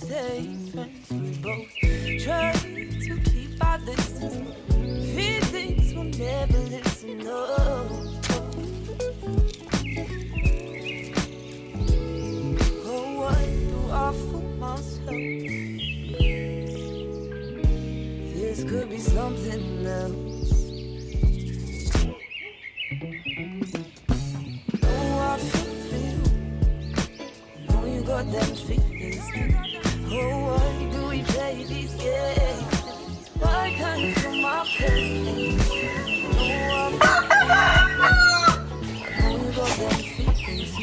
stay friends. We both try to keep our distance. Feelings will never listen, no. Oh, what do I fool myself? This could be something else. Got them feelings. Oh, why do we play these games? Why can't you feel my pain? Oh, I know you got them feelings.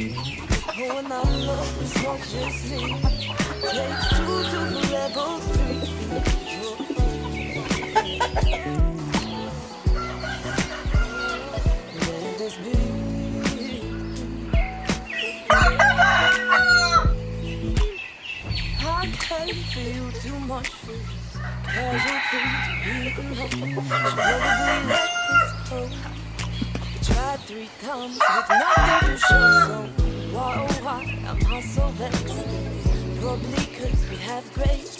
Oh, and I love it's not just me. Takes two to level 3. Let this be. I can't feel too much for this casual thing to be alone. Should probably let this go. Tried 3 times with nothing to show, so why, oh why am I so vexed? Probably 'cause we have grace.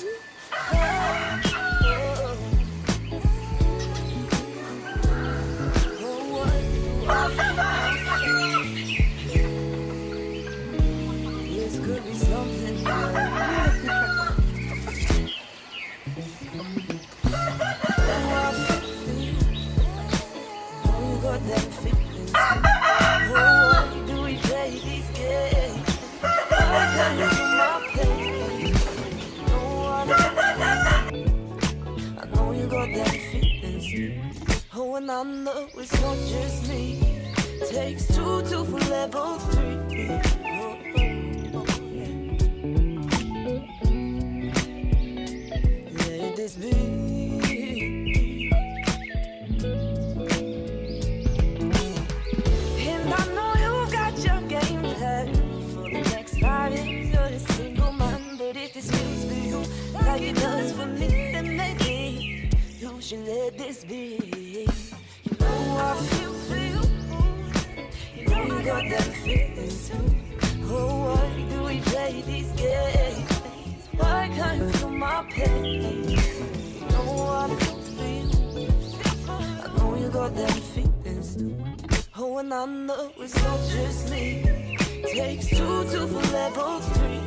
Oh, what do I feel? This could be something else. Them feelings. Oh, why do we play these games? Why can't you feel my pain? No, I know you got them feelings. Oh, and I know it's not just me. Takes 2 to for level 3. Let this be. Like it does for me, then maybe you should let this be. You know I feel for you. You know you got them feelings too. Oh, why do we play these games? Why can't you feel my pain? You know I feel for you. I know you got them feelings too. Oh, and I know it's not just me. Takes 2 to for level 3.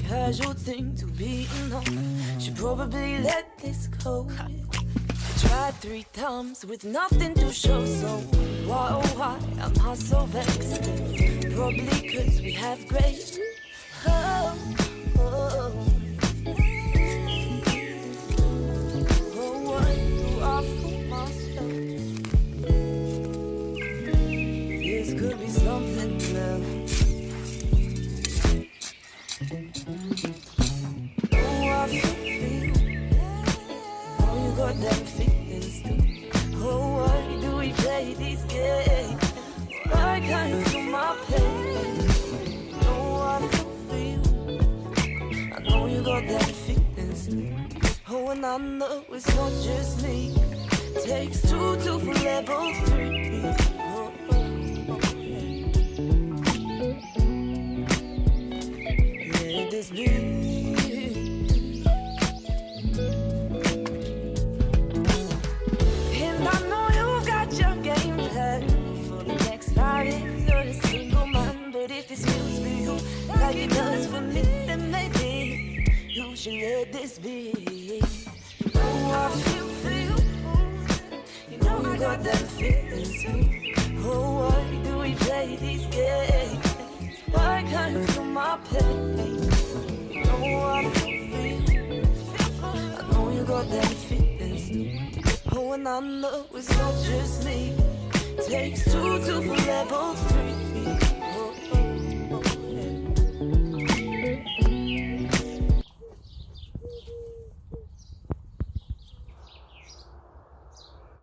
Casual thing to be alone. Should probably let this go. Tried 3 times with nothing to show, so why, oh why am I so vexed? Probably 'cause we have grace. Oh, oh. Oh, what do I fool myself? I know it's not just me. Takes two to for level 3. Oh, let this be. And I know you've got your game plan for the next 5 years. You're a single man, but if this feels for you like it does for me, then maybe you should let this be. You know I feel for you. You know I got that feeling too. Oh, why do we play these games? Why can't you feel my pain? You know I feel for you. I know you got that feeling too. Oh, and I know it's not just me. Takes two to for level 3.